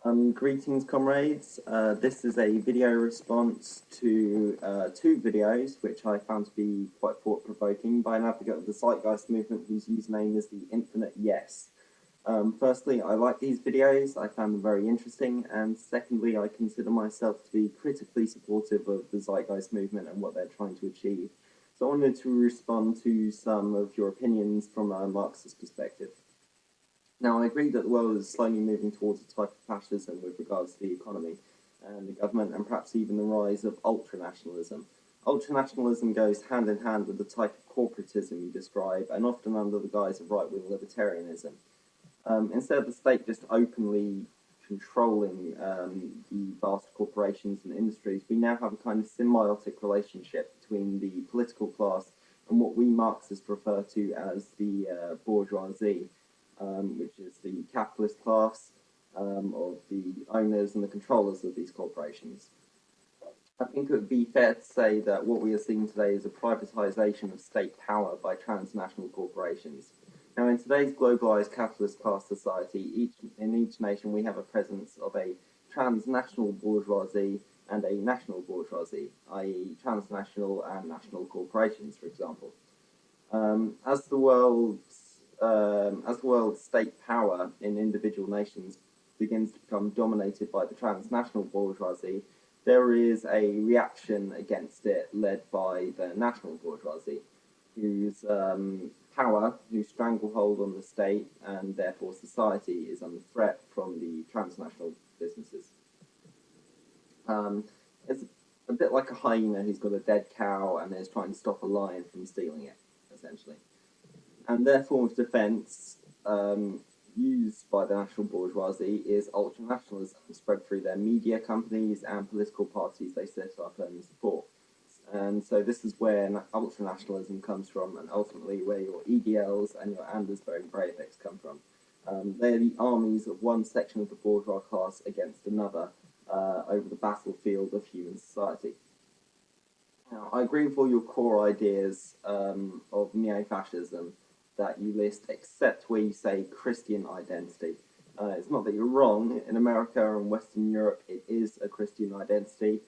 Greetings, comrades. This is a video response to two videos which I found to be quite thought-provoking by an advocate of the Zeitgeist movement whose username is the Infiniteyes. Firstly, I like these videos, I found them very interesting, and secondly, I consider myself to be critically supportive of the Zeitgeist movement and what they're trying to achieve. So I wanted to respond to some of your opinions from a Marxist perspective. Now, I agree that the world is slowly moving towards a type of fascism with regards to the economy and the government, and perhaps even the rise of ultranationalism. Ultranationalism goes hand in hand with the type of corporatism you describe, and often under the guise of right-wing libertarianism. Instead of the state just openly controlling the vast corporations and industries, we now have a kind of symbiotic relationship between the political class and what we Marxists refer to as the bourgeoisie, which is the capitalist class of the owners and the controllers of these corporations. I think it would be fair to say that what we are seeing today is a privatization of state power by transnational corporations. Now, in today's globalized capitalist class society, in each nation we have a presence of a transnational bourgeoisie and a national bourgeoisie, i.e. transnational and national corporations, for example. As the world's state power in individual nations begins to become dominated by the transnational bourgeoisie, there is a reaction against it led by the national bourgeoisie, whose stranglehold on the state and therefore society is under threat from the transnational businesses. It's a bit like a hyena who's got a dead cow and is trying to stop a lion from stealing it, essentially. And their form of defense used by the national bourgeoisie is ultranationalism, spread through their media companies and political parties they set up and support. And so this is where ultranationalism comes from, and ultimately where your EDLs and your Anders Breiviks come from. They're the armies of one section of the bourgeois class against another over the battlefield of human society. Now, I agree with all your core ideas of neo-fascism that you list, except where you say Christian identity. It's not that you're wrong. In America and Western Europe, it is a Christian identity.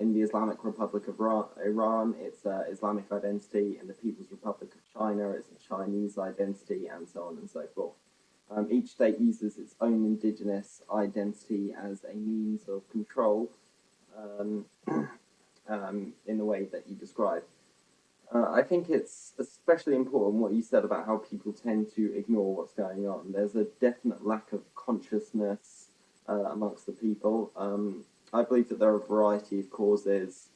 In the Islamic Republic of Iran, it's Islamic identity. In the People's Republic of China, it's a Chinese identity, and so on and so forth. Each state uses its own indigenous identity as a means of control in the way that you describe. I think it's especially important what you said about how people tend to ignore what's going on. There's a definite lack of consciousness amongst the people. I believe that there are a variety of causes,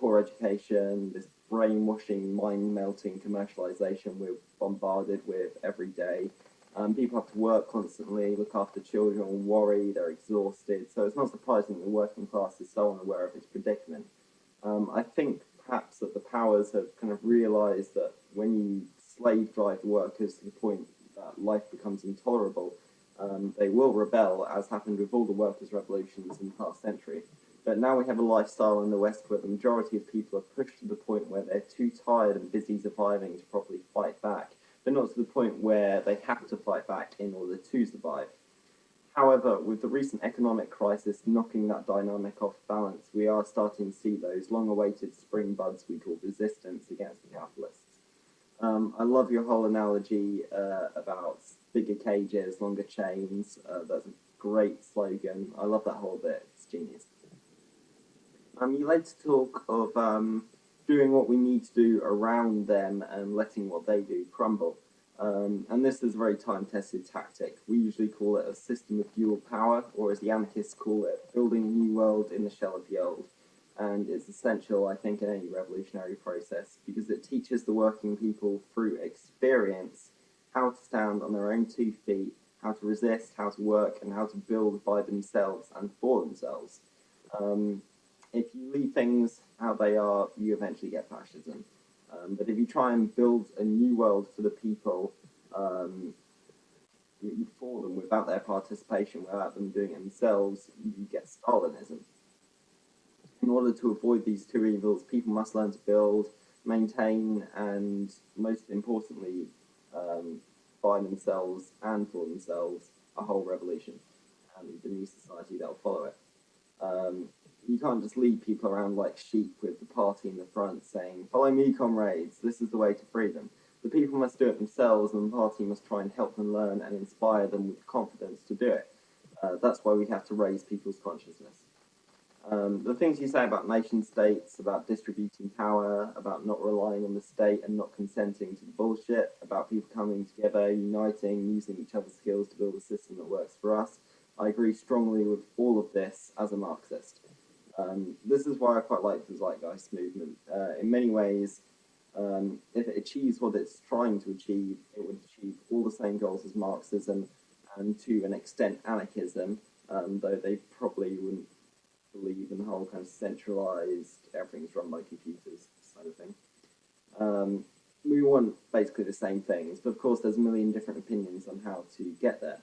poor education, this brainwashing, mind-melting commercialization we're bombarded with every day. People have to work constantly, look after children, worry, they're exhausted. So it's not surprising that the working class is so unaware of its predicament. I think perhaps that the powers have kind of realized that when you slave drive the workers to the point that life becomes intolerable, they will rebel, as happened with all the workers' revolutions in the past century. But now we have a lifestyle in the West where the majority of people are pushed to the point where they're too tired and busy surviving to properly fight back, but not to the point where they have to fight back in order to survive. However, with the recent economic crisis knocking that dynamic off balance, we are starting to see those long-awaited spring buds we call resistance against the capitalists. I love your whole analogy about bigger cages, longer chains. That's a great slogan. I love that whole bit. It's genius. You later talk of doing what we need to do around them and letting what they do crumble. And this is a very time-tested tactic. We usually call it a system of dual power, or as the anarchists call it, building a new world in the shell of the old. And it's essential, I think, in any revolutionary process, because it teaches the working people through experience how to stand on their own 2 feet, how to resist, how to work, and how to build by themselves and for themselves. If you leave things how they are, you eventually get fascism. But if you try and build a new world for the people, for them, without their participation, without them doing it themselves, you get Stalinism. In order to avoid these two evils, people must learn to build, maintain, and most importantly, by themselves and for themselves, a whole revolution. and the new society that'll follow it. You can't just lead people around like sheep with the party in the front saying, "Follow me, comrades, this is the way to freedom." The people must do it themselves, and the party must try and help them learn and inspire them with confidence to do it. That's why we have to raise people's consciousness. The things you say about nation states, about distributing power, about not relying on the state and not consenting to the bullshit, about people coming together, uniting, using each other's skills to build a system that works for us, I agree strongly with all of this as a Marxist. This is why I quite like the Zeitgeist movement. In many ways, if it achieves what it's trying to achieve, it would achieve all the same goals as Marxism and to an extent anarchism, though they probably wouldn't believe in the whole kind of centralized, everything's run by computers side of thing. We want basically the same things, but of course there's a million different opinions on how to get there.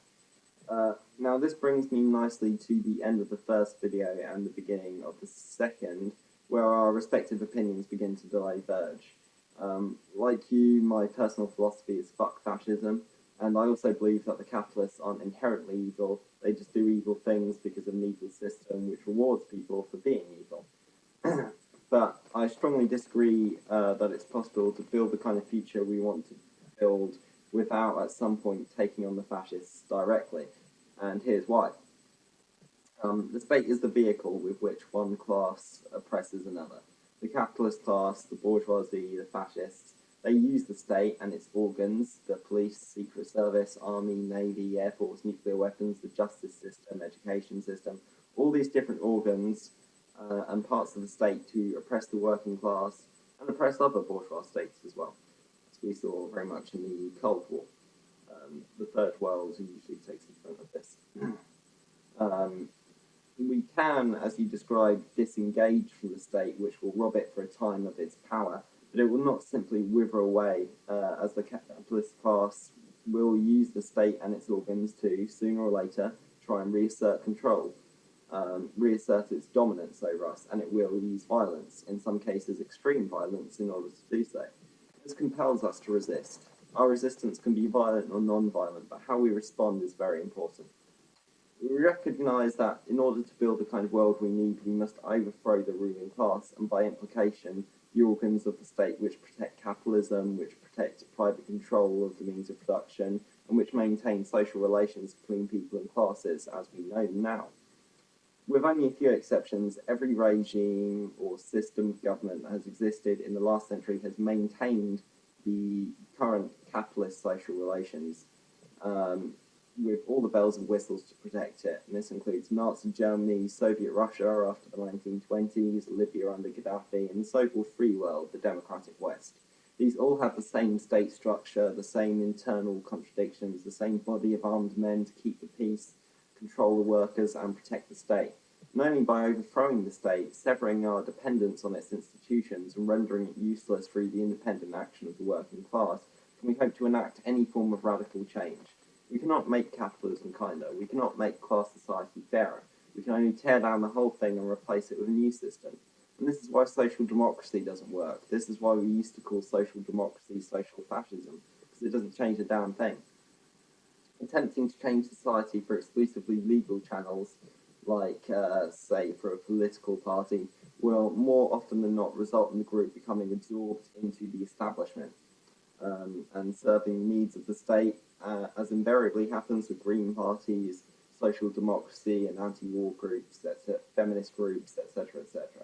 Now this brings me nicely to the end of the first video and the beginning of the second, where our respective opinions begin to diverge. Like you, my personal philosophy is fuck fascism, and I also believe that the capitalists aren't inherently evil, they just do evil things because of an evil system which rewards people for being evil. But I strongly disagree that it's possible to build the kind of future we want to build without at some point taking on the fascists directly, and here's why. The state is the vehicle with which one class oppresses another. The capitalist class, the bourgeoisie, the fascists, they use the state and its organs, the police, secret service, army, navy, air force, nuclear weapons, the justice system, education system, all these different organs and parts of the state to oppress the working class and oppress other bourgeois states as well, as we saw very much in the Cold War. The Third World usually takes the front of this. We can, as you described, disengage from the state, which will rob it for a time of its power, but it will not simply wither away, as the capitalist class will use the state and its organs to, sooner or later, try and reassert control, reassert its dominance over us, and it will use violence, in some cases extreme violence, in order to do so. This compels us to resist. Our resistance can be violent or non-violent, but how we respond is very important. We recognise that in order to build the kind of world we need, we must overthrow the ruling class, and by implication, the organs of the state which protect capitalism, which protect private control of the means of production, and which maintain social relations between people and classes as we know them now. With only a few exceptions, every regime or system of government that has existed in the last century has maintained the current capitalist social relations, with all the bells and whistles to protect it. And this includes Nazi Germany, Soviet Russia after the 1920s, Libya under Gaddafi, and the so-called free world, the democratic West. These all have the same state structure, the same internal contradictions, the same body of armed men to keep the peace, control the workers, and protect the state. And only by overthrowing the state, severing our dependence on its institutions, and rendering it useless through the independent action of the working class, can we hope to enact any form of radical change. We cannot make capitalism kinder. We cannot make class society fairer. We can only tear down the whole thing and replace it with a new system. And this is why social democracy doesn't work. This is why we used to call social democracy social fascism, because it doesn't change a damn thing. Attempting to change society for exclusively legal channels, like, say, for a political party, will more often than not result in the group becoming absorbed into the establishment and serving the needs of the state, as invariably happens with green parties, social democracy and anti-war groups, feminist groups, etc., etc.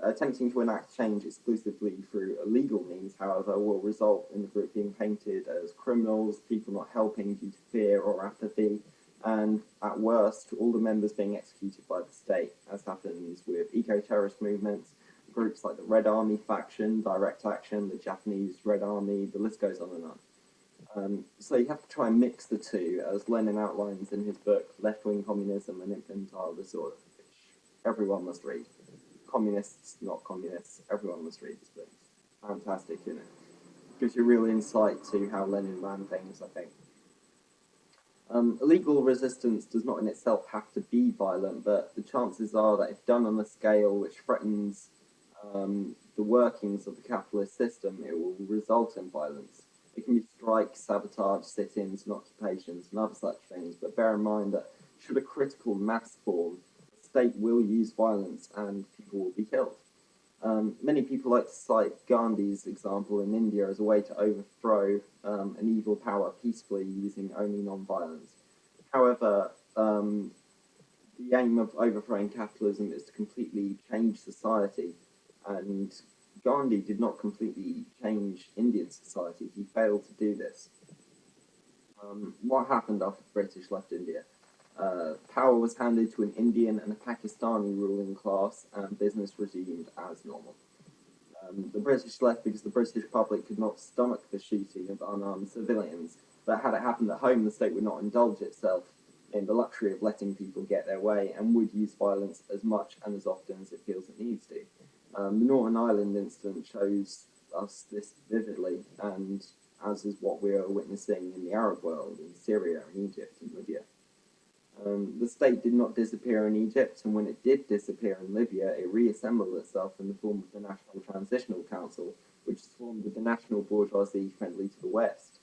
Attempting to enact change exclusively through illegal means, however, will result in the group being painted as criminals, people not helping due to fear or apathy, and at worst, all the members being executed by the state, as happens with eco-terrorist movements, groups like the Red Army faction, Direct Action, the Japanese Red Army, the list goes on and on. So you have to try and mix the two, as Lenin outlines in his book, Left-Wing Communism and Infantile Disorder, which everyone must read. Communists, not communists, everyone must read this book. Fantastic, isn't it? Gives you real insight to how Lenin ran things, I think. Illegal resistance does not in itself have to be violent, but the chances are that if done on a scale which threatens the workings of the capitalist system, it will result in violence. It can be strikes, sabotage, sit-ins, and occupations, and other such things, but bear in mind that should a critical mass form, the state will use violence and people will be killed. Many people like to cite Gandhi's example in India as a way to overthrow an evil power peacefully using only non-violence. However, the aim of overthrowing capitalism is to completely change society, and Gandhi did not completely change Indian society. He failed to do this. What happened after the British left India? Power was handed to an Indian and a Pakistani ruling class, and business resumed as normal. The British left because the British public could not stomach the shooting of unarmed civilians, but had it happened at home, the state would not indulge itself in the luxury of letting people get their way and would use violence as much and as often as it feels it needs to. The Northern Ireland incident shows us this vividly, and as is what we are witnessing in the Arab world, in Syria, in Egypt, and Libya. The state did not disappear in Egypt, and when it did disappear in Libya, it reassembled itself in the form of the National Transitional Council, which is formed with the national bourgeoisie friendly to the West.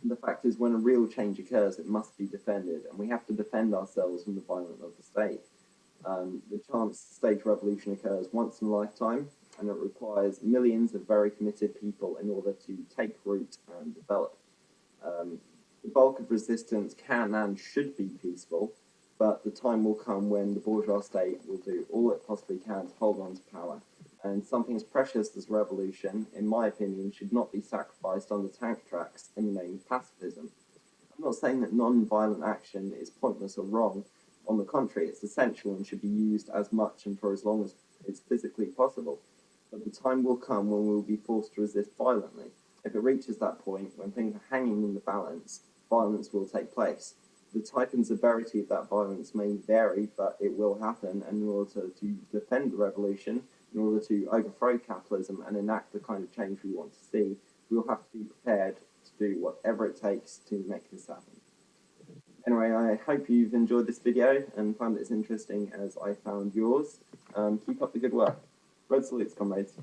The fact is, when a real change occurs, it must be defended, and we have to defend ourselves from the violence of the state. The chance state revolution occurs once in a lifetime, and it requires millions of very committed people in order to take root and develop. The bulk of resistance can and should be peaceful, but the time will come when the bourgeois state will do all it possibly can to hold on to power. And something as precious as revolution, in my opinion, should not be sacrificed on the tank tracks in the name of pacifism. I'm not saying that non-violent action is pointless or wrong. On the contrary, it's essential and should be used as much and for as long as it's physically possible. But the time will come when we will be forced to resist violently. If it reaches that point, when things are hanging in the balance, violence will take place. The type and severity of that violence may vary, but it will happen, and in order to defend the revolution, in order to overthrow capitalism and enact the kind of change we want to see, we'll have to be prepared to do whatever it takes to make this happen. Anyway, I hope you've enjoyed this video and found it as interesting as I found yours. Keep up the good work. Red salutes, comrades.